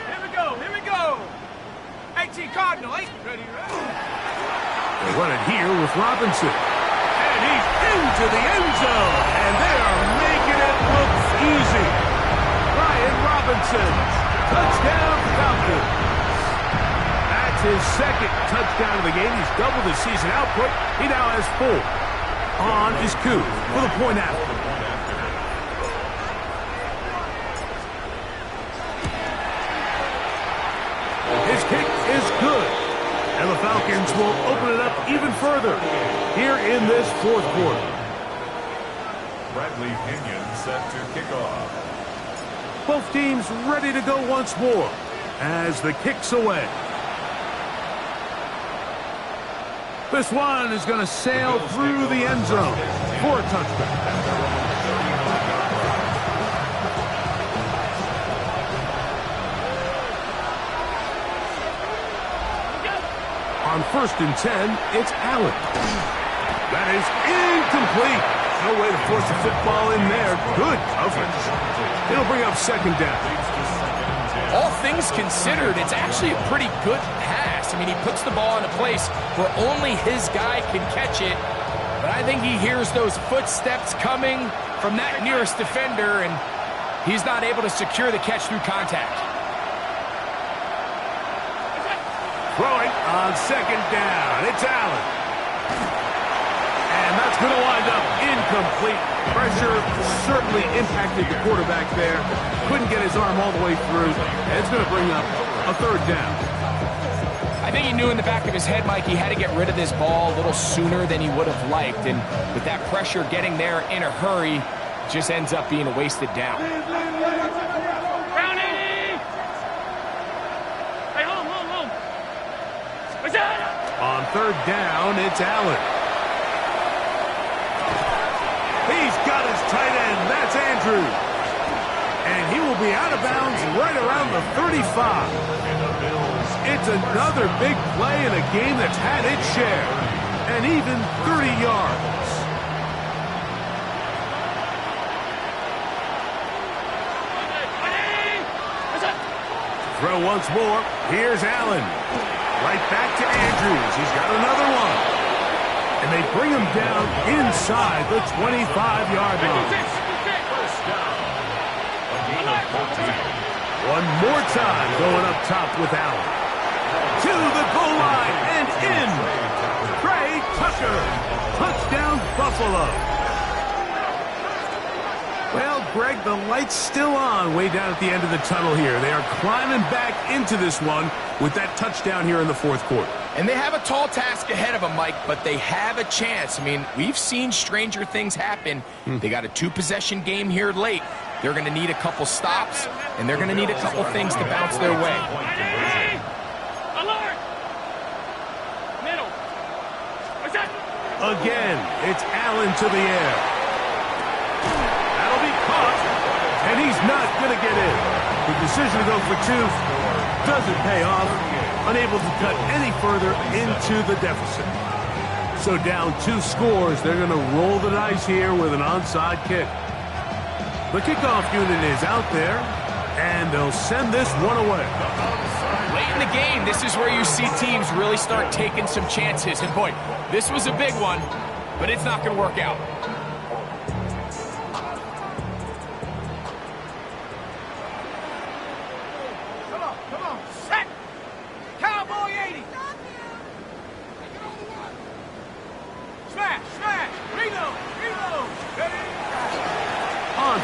Here we go. 18 Cardinal. Ready. They run it here with Robinson. And he's into the end zone. And they are making it look easy. Brian Robinson. Touchdown Falcons. That's his second touchdown of the game. He's doubled his season output. He now has 4 on his coup for the point after. His kick is good. And the Falcons will open it up even further here in this fourth quarter. Bradley Pinion set to kick off. Both teams ready to go once more as the kick's away. This one is going to sail through the end zone for a touchdown. On first and 10, it's Allen. That is incomplete. No way to force the football in there. Good coverage. It'll bring up second down. All things considered, it's actually a pretty good pass. I mean, he puts the ball in a place where only his guy can catch it. But I think he hears those footsteps coming from that nearest defender, and he's not able to secure the catch through contact. Throwing on second down. It's Allen. And And that's going to wind up incomplete. Pressure certainly impacted the quarterback there. Couldn't get his arm all the way through. And it's going to bring up a third down. I think he knew in the back of his head, Mike, he had to get rid of this ball a little sooner than he would have liked. And with that pressure getting there in a hurry, it just ends up being a wasted down. On third down, it's Allen. He's got his tight end. That's Andrews. And he will be out of bounds right around the 35. It's another big play in a game that's had its share. And even 30 yards. Throw once more. Here's Allen. Right back to Andrews. He's got another one. And they bring him down inside the 25-yard line. One more time going up top with Allen. To the goal line and in. Trey Tucker. Touchdown, Buffalo. Well, Greg, the light's still on way down at the end of the tunnel here. They are climbing back into this one with that touchdown here in the fourth quarter. And they have a tall task ahead of them, Mike, but they have a chance. I mean, we've seen stranger things happen. They got a two-possession game here late. They're going to need a couple stops, and they're going to need a couple things to bounce their way. Alert! Middle. What's that? Again, it's Allen to the air. That'll be caught, and he's not going to get in. The decision to go for two doesn't pay off. Unable to cut any further into the deficit. So down 2 scores, they're going to roll the dice here with an onside kick. The kickoff unit is out there, and they'll send this one away. Late in the game, this is where you see teams really start taking some chances. And boy, this was a big one, but it's not going to work out.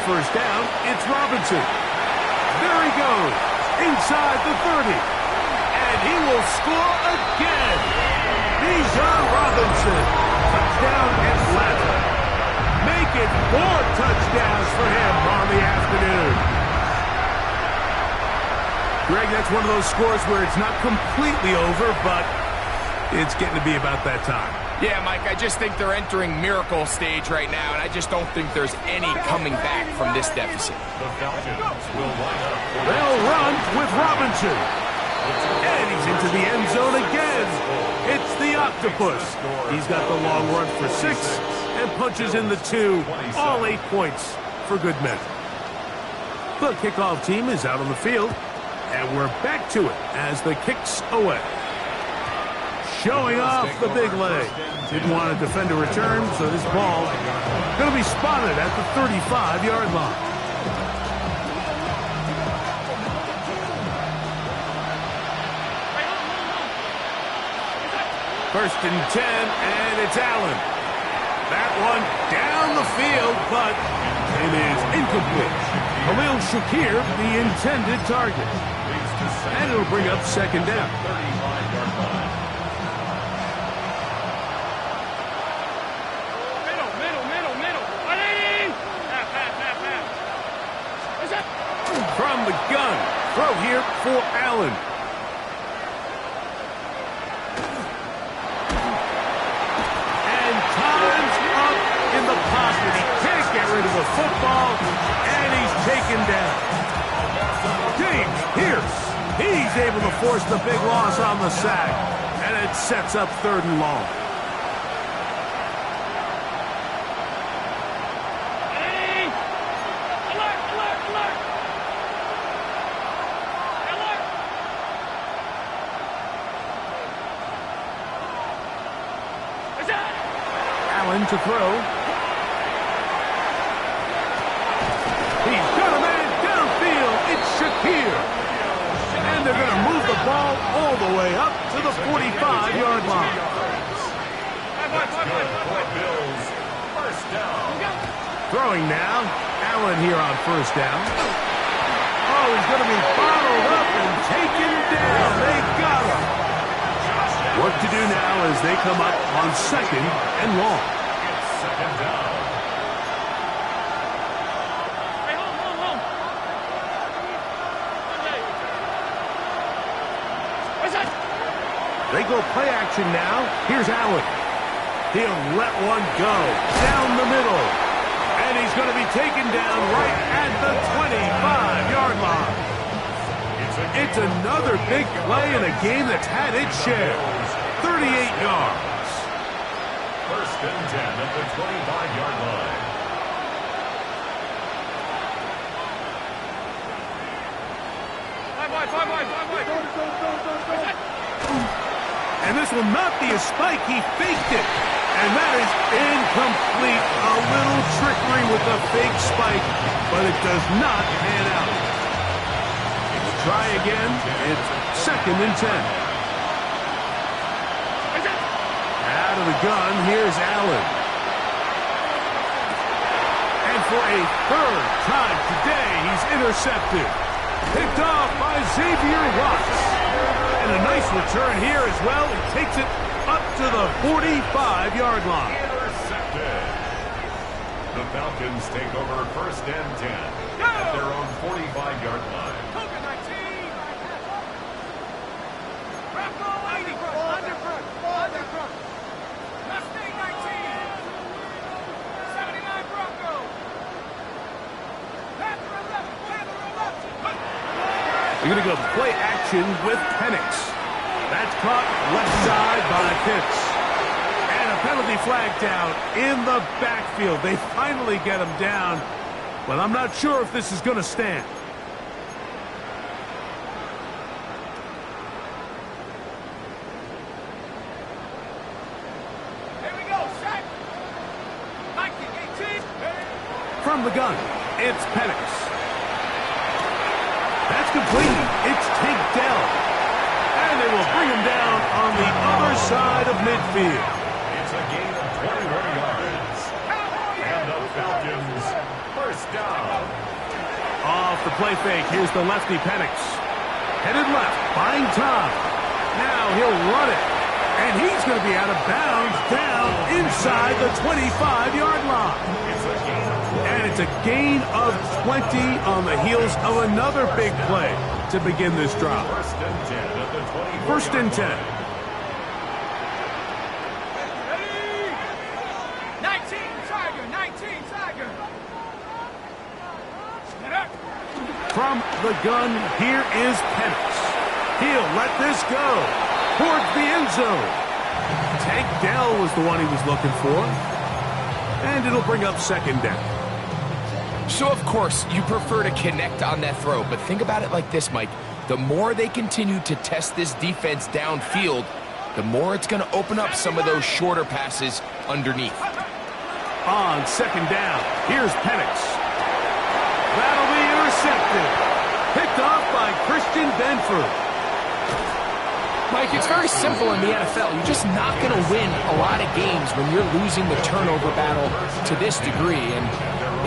First down, it's Robinson. There he goes, inside the 30. And he will score again. Bijan Robinson. Touchdown, Atlanta. Make it 4 touchdowns for him on the afternoon. Greg, that's one of those scores where it's not completely over, but it's getting to be about that time. Yeah, Mike, I just think they're entering miracle stage right now, and I just don't think there's any coming back from this deficit. They'll run with Robinson. And he's into the end zone again. It's the octopus. He's got the long run for 6 and punches in the 2. All 8 points for good measure. The kickoff team is out on the field, and we're back to it as the kick's away. Showing off the big leg. Didn't want to defend a return, so this ball going to be spotted at the 35-yard line. First and 10, and it's Allen. That one down the field, but it is incomplete. Khalil Shakir, the intended target. And it'll bring up second down. From the gun, throw here for Allen. And time's up in the pocket. He can't get rid of the football, and he's taken down. James Pierce, he's able to force the big loss on the sack, and it sets up 3rd and long. To throw. He's got a man downfield. It's Shakir. And they're going to move the ball all the way up to the 45-yard line. good for Bills. First down. Throwing now. Allen here on first down. Oh, he's going to be followed up and taken down. They got him. What to do now as they come up on second and long. It's second down. They go play action now. Here's Allen. He'll let one go down the middle. And he's going to be taken down right at the 25-yard line. It's another big play in a game that's had its share. 38 yards. First and 10 at the 25-yard line. And this will not be a spike. He faked it. And that is incomplete. A little trickery with the fake spike, but it does not pan out. Try again. It's second and 10. Out of the gun, here's Allen. And for a third time today, he's intercepted. Picked off by Xavier Watts. And a nice return here as well. He takes it up to the 45-yard line. Intercepted. The Falcons take over first and 10 at their own 45-yard line. We're going to go play action with Penix. That's caught left side by Pitts. And a penalty flag down in the backfield. They finally get him down, but I'm not sure if this is going to stand. Here we go, set. 19, 18. From the gun, it's Penix. That's complete. It's Tank Dell. And they will bring him down on the other side of midfield. It's a gain of 21 yards. And the Falcons first down. Off the play fake, here's the lefty Penix. Headed left, buying time. Now he'll run it. And he's going to be out of bounds down inside the 25-yard line. It's a gain of 20. And it's a gain of 20 on the heels of another big play to begin this drive. First and 10 at the 20. First and 10. 19, Tiger, 19, Tiger. Get up. From the gun, here is Penix. He'll let this go towards the end zone. Tank Dell was the one he was looking for. And it'll bring up second down. So, of course, you prefer to connect on that throw, but think about it like this, Mike. The more they continue to test this defense downfield, the more it's going to open up some of those shorter passes underneath. On second down, here's Penix. That'll be intercepted. Picked off by Christian Benford. Mike, it's very simple in the NFL. You're just not going to win a lot of games when you're losing the turnover battle to this degree. And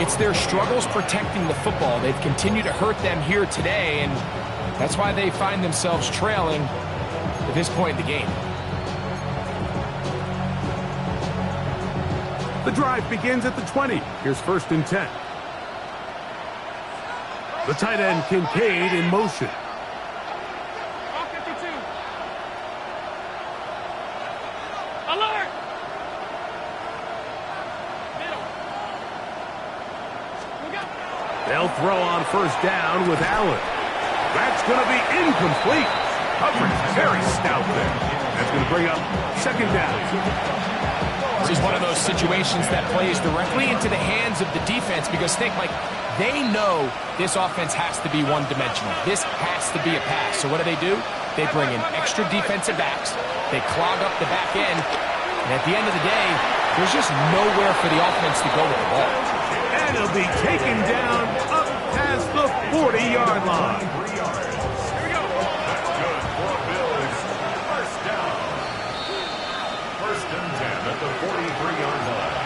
it's their struggles protecting the football. They've continued to hurt them here today, and that's why they find themselves trailing at this point in the game. The drive begins at the 20. Here's first and 10. The tight end Kincaid in motion. Alert! They'll throw on first down with Allen. That's going to be incomplete. Coverage very stout there. That's going to bring up second down. This is one of those situations that plays directly into the hands of the defense because think, Mike, they know this offense has to be one-dimensional. This has to be a pass. So what do? They bring in extra defensive backs. They clog up the back end. And at the end of the day, there's just nowhere for the offense to go with the ball. And he'll be taken down up past the 40-yard line. 3 yards. Here we go. That's good for Bills. First down. First and 10 at the the 43-yard line.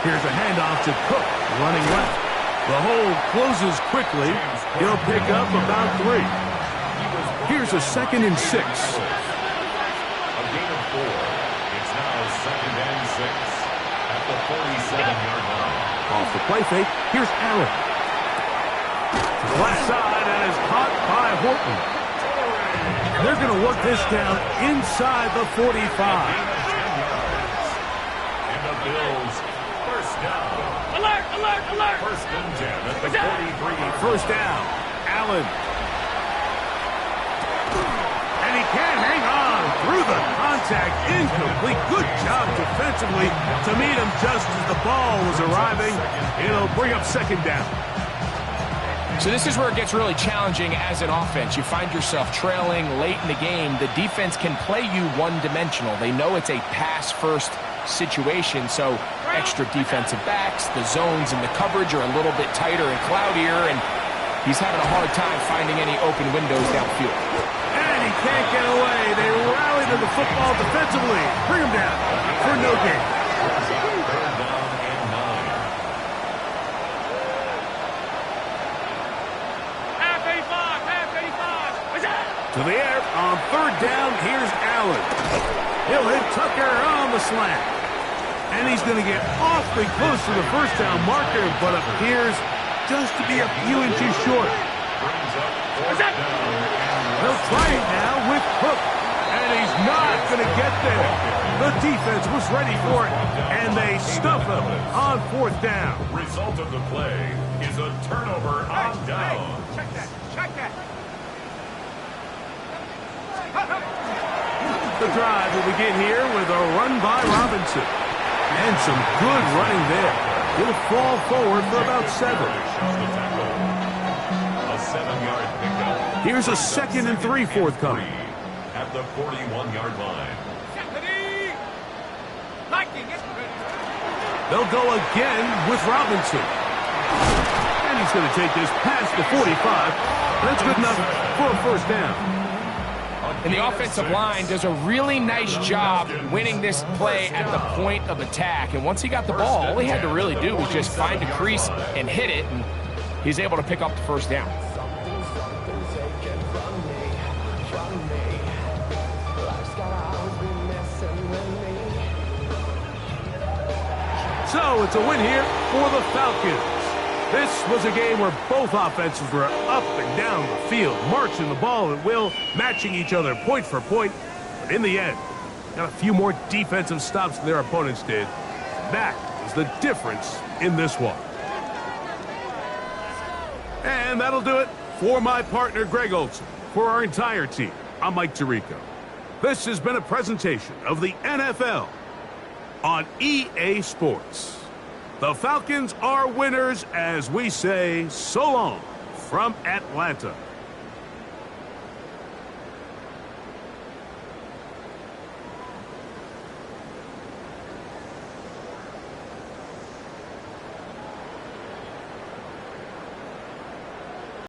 Here's a handoff to Cook, running left. The hole closes quickly. He'll pick up about 3. Here's a 2nd and 6. A gain of 4. It's now 2nd and 6 at the 47-yard line. Off the play fake, here's Allen. Left side and is caught by Horton. They're going to work this down inside the 45. And the Bills, first down. Alert, alert, alert! 1st and 10 at the 43. First down, Allen. And he can't hang on through the contact. Incomplete. Good job defensively to meet him just as the ball was arriving. It'll bring up 2nd down. So this is where it gets really challenging as an offense. You find yourself trailing late in the game. The defense can play you one-dimensional. They know it's a pass-first situation, so extra defensive backs, the zones and the coverage are a little bit tighter and cloudier, and he's having a hard time finding any open windows downfield. And he can't get away. They rally to the football defensively. Bring him down for no gain. 3rd down and 9. Half 85! What's that? To the air on 3rd down. Here's Allen. He'll hit Tucker on the slant. And he's going to get awfully close to the first down marker, but appears just to be a few inches short. Brings up 4th down and They'll try it now with Cook. And he's not going to get there. The defense was ready for it, and they stuff him on 4th down. result of the play is a turnover on down. Check that, check that! The drive will begin here with a run by Robinson. And some good running there. He'll fall forward for about 7. A 7-yard pickup. Here's a 2nd and 3 forthcoming. At the 41-yard line. They'll go again with Robinson. And he's going to take this past the 45. That's good enough for a first down. And the offensive line does a really nice job winning this play at the point of attack. And once he got the ball, all he had to really do was just find a crease and hit it, and he's able to pick up the first down. So it's a win here for the Falcons. This was a game where both offenses were up and down the field, marching the ball at will, matching each other point for point. But in the end, got a few more defensive stops than their opponents did. That is the difference in this one. And that'll do it for my partner, Greg Olson. For our entire team, I'm Mike Tirico. This has been a presentation of the NFL on EA Sports. The Falcons are winners as we say so long from Atlanta.